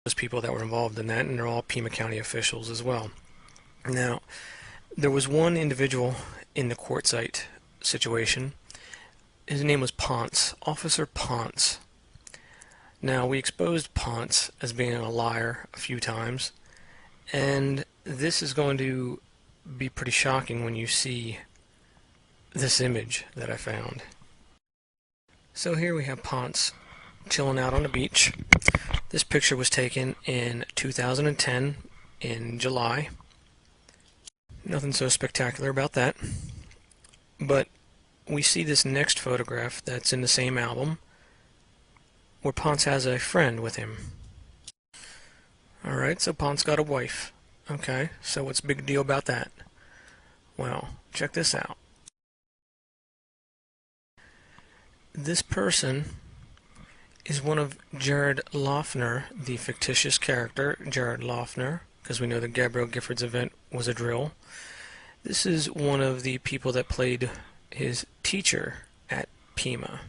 those people that were involved in that, and they're all Pima County officials as well. Now, there was one individual in the quartzite situation. His name was Ponce, Officer Ponce. Now, we exposed Ponce as being a liar a few times, and this is going to be pretty shocking when you see this image that I found. So here we have Ponce chilling out on the beach. This picture was taken in 2010 in July. Nothing so spectacular about that. But we see this next photograph that's in the same album where Ponce has a friend with him. Alright, so Ponce got a wife. Okay, so what's the big deal about that? Well, check this out. This person is one of Jared Loughner, the fictitious character, Jared Loughner, because we know that Gabrielle Gifford's event was a drill. This is one of the people that played his teacher at Pima.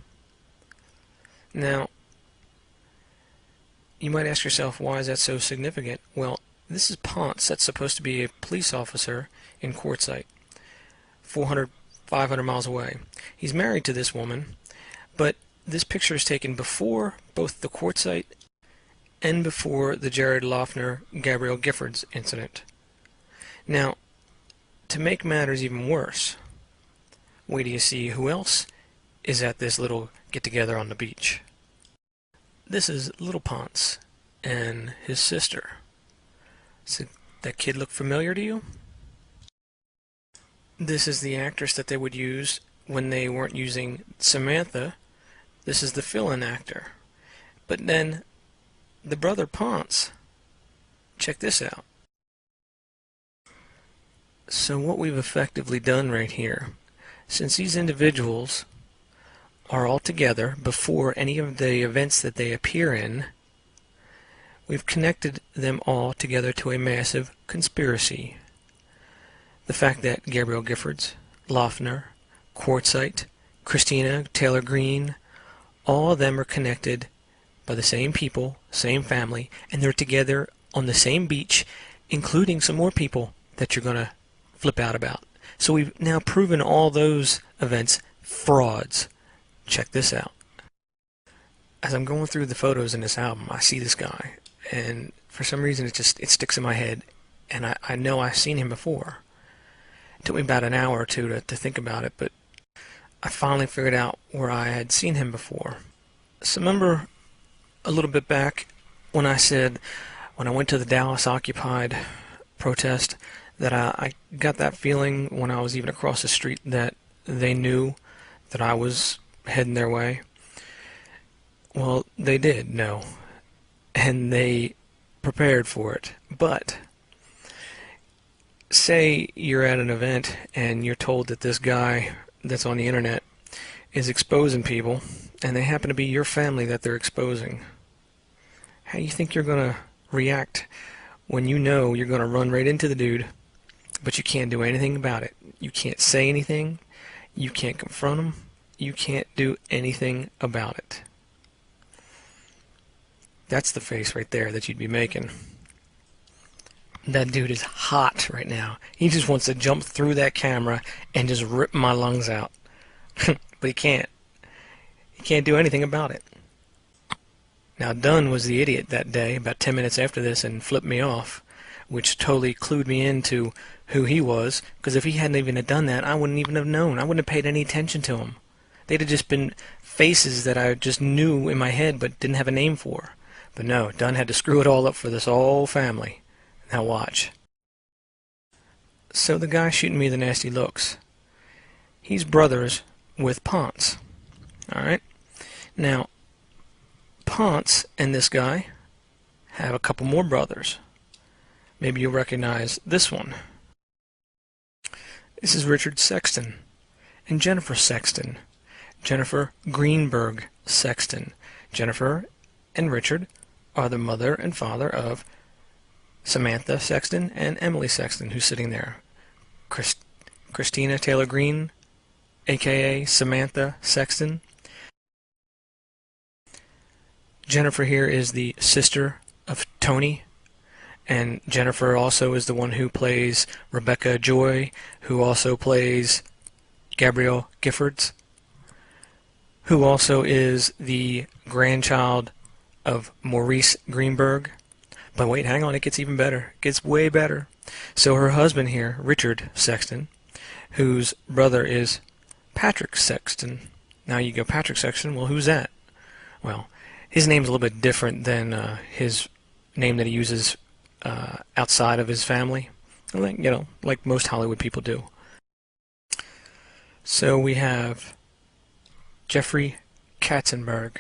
Now, you might ask yourself, why is that so significant? Well, this is Ponce. That's supposed to be a police officer in Quartzsite, 400, 500 miles away. He's married to this woman, but this picture is taken before both the Quartzsite and before the Jared Loughner Gabrielle Giffords incident. Now, to make matters even worse, wait till you see who else is at this little get-together on the beach. This is little Ponce and his sister. Does that kid look familiar to you? This is the actress that they would use when they weren't using Samantha. This is the fill-in actor. But then, the brother Ponce, check this out. So what we've effectively done right here, since these individuals are all together before any of the events that they appear in, we've connected them all together to a massive conspiracy. The fact that Gabrielle Giffords, Loughner, Quartzsite, Christina Taylor Greene, all of them are connected by the same people, same family, and they're together on the same beach, including some more people that you're going to flip out about. So we've now proven all those events frauds. Check this out. As I'm going through the photos in this album, I see this guy, and for some reason it sticks in my head, and I know I've seen him before. It took me about an hour or two to think about it, but I finally figured out where I had seen him before. So remember a little bit back when I said, when I went to the Dallas Occupied protest, that I got that feeling when I was even across the street that they knew that I was heading their way? Well, they did know, and they prepared for it. But say you're at an event and you're told that this guy that's on the internet is exposing people, and they happen to be your family that they're exposing. How do you think you're going to react when you know you're going to run right into the dude, but you can't do anything about it? You can't say anything, you can't confront him, you can't do anything about it. That's the face right there that you'd be making. That dude is hot right now. He just wants to jump through that camera and just rip my lungs out. But he can't. He can't do anything about it. Now, Dunn was the idiot that day, about 10 minutes after this, and flipped me off, which totally clued me into who he was, because if he hadn't even done that, I wouldn't even have known. I wouldn't have paid any attention to him. They'd have just been faces that I just knew in my head but didn't have a name for. But no, Dunn had to screw it all up for this whole family. Now watch. So the guy shooting me the nasty looks, he's brothers with Ponce. Alright? Now, Ponce and this guy have a couple more brothers. Maybe you'll recognize this one. This is Richard Sexton and Jennifer Sexton. Jennifer Greenberg Sexton. Jennifer and Richard are the mother and father of Samantha Sexton and Emily Sexton, who's sitting there. Christina Taylor Greene, aka Samantha Sexton. Jennifer here is the sister of Tony, and Jennifer also is the one who plays Rebecca Joy, who also plays Gabrielle Giffords, who also is the grandchild of Maurice Greenberg. But wait, hang on, it gets even better. It gets way better. So her husband here, Richard Sexton, whose brother is Patrick Sexton. Now you go, Patrick Sexton, well, who's that? Well, his name's a little bit different than his name that he uses outside of his family. Like, you know, like most Hollywood people do. So we have Jeffrey Katzenberg,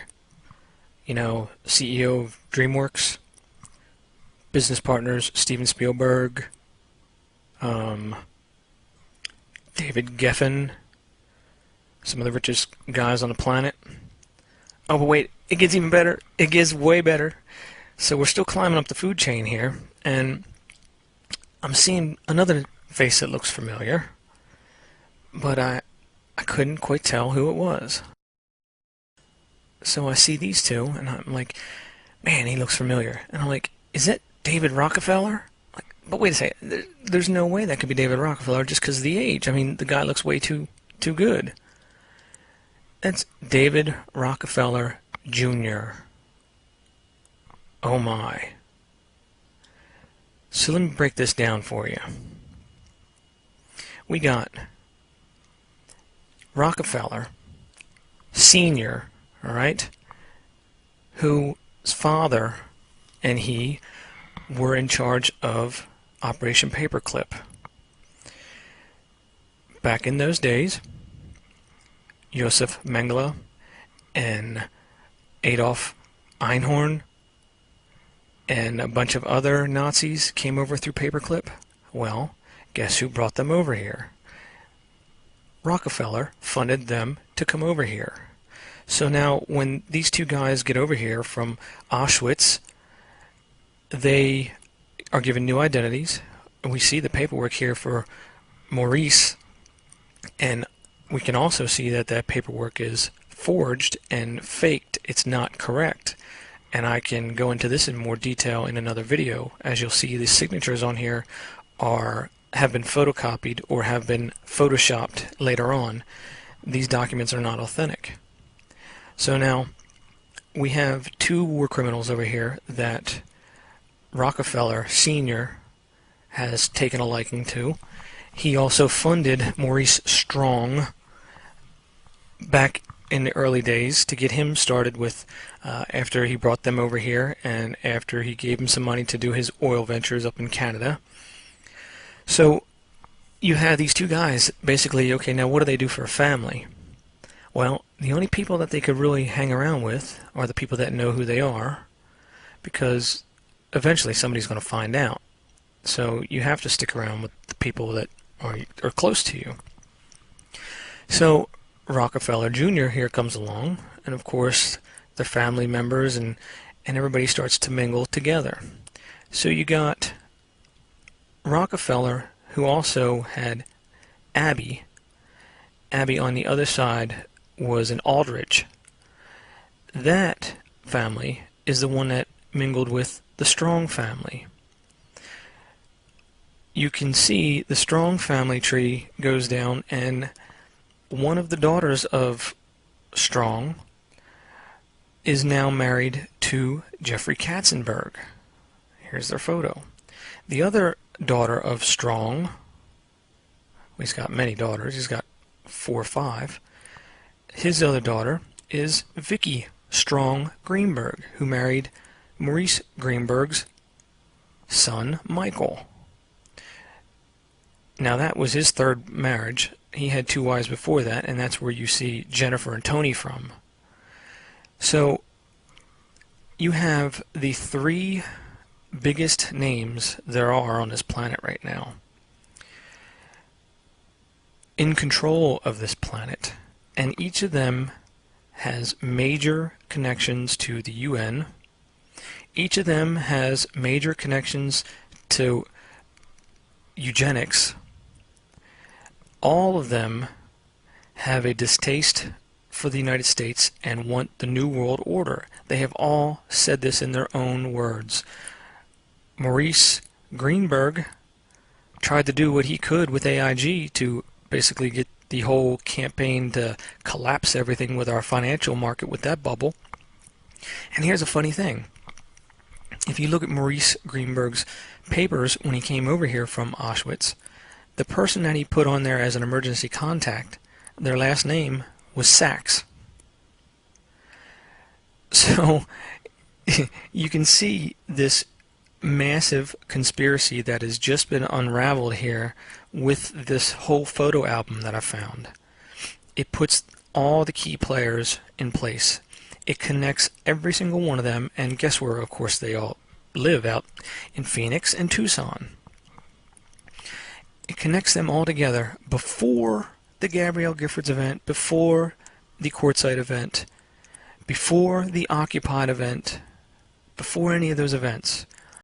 you know, CEO of DreamWorks, business partners Steven Spielberg, David Geffen, some of the richest guys on the planet. Oh, but wait, it gets even better. It gets way better. So we're still climbing up the food chain here, and I'm seeing another face that looks familiar, but I couldn't quite tell who it was. So I see these two, and I'm like, man, he looks familiar. And I'm like, is that David Rockefeller? Like, but wait a second, there's no way that could be David Rockefeller just because of the age. I mean, the guy looks way too good. That's David Rockefeller Jr. Oh my. So let me break this down for you. We got Rockefeller Sr., all right, whose father and he were in charge of Operation Paperclip. Back in those days, Josef Mengele and Adolf Einhorn and a bunch of other Nazis came over through Paperclip. Well, guess who brought them over here? Rockefeller funded them to come over here. So now when these two guys get over here from Auschwitz, they are given new identities. We see the paperwork here for Maurice, and we can also see that that paperwork is forged and faked. It's not correct. And I can go into this in more detail in another video. As you'll see, the signatures on here have been photocopied or have been photoshopped later on. These documents are not authentic. So now we have two war criminals over here that Rockefeller Sr. has taken a liking to. He also funded Maurice Strong back in the early days to get him started with, after he brought them over here and after he gave him some money to do his oil ventures up in Canada. So you have these two guys basically, okay, now what do they do for a family? Well, the only people that they could really hang around with are the people that know who they are, because eventually somebody's going to find out. So you have to stick around with the people that are close to you. So Rockefeller Jr. here comes along, and of course the family members and everybody starts to mingle together. So you got Rockefeller, who also had Abby. Abby on the other side was an Aldrich. That family is the one that mingled with the Strong family. You can see the Strong family tree goes down, and one of the daughters of Strong is now married to Jeffrey Katzenberg. Here's their photo. The other daughter of Strong, well, he's got many daughters, he's got 4 or 5. His other daughter is Vicky Strong Greenberg, who married Maurice Greenberg's son, Michael. Now that was his third marriage. He had 2 wives before that, and that's where you see Jennifer and Tony from. So you have the 3 biggest names there are on this planet right now in control of this planet, and each of them has major connections to the UN. Each of them has major connections to eugenics. All of them have a distaste for the United States and want the New World Order. They have all said this in their own words. Maurice Greenberg tried to do what he could with AIG to basically get the whole campaign to collapse everything with our financial market with that bubble. And here's a funny thing. If you look at Maurice Greenberg's papers when he came over here from Auschwitz, the person that he put on there as an emergency contact, their last name was Sachs. So you can see this massive conspiracy that has just been unraveled here with this whole photo album that I found. It puts all the key players in place. It connects every single one of them, and guess where, of course, they all live, out in Phoenix and Tucson. It connects them all together before the Gabrielle Giffords event, before the Quartzsite event, before the Occupied event, before any of those events.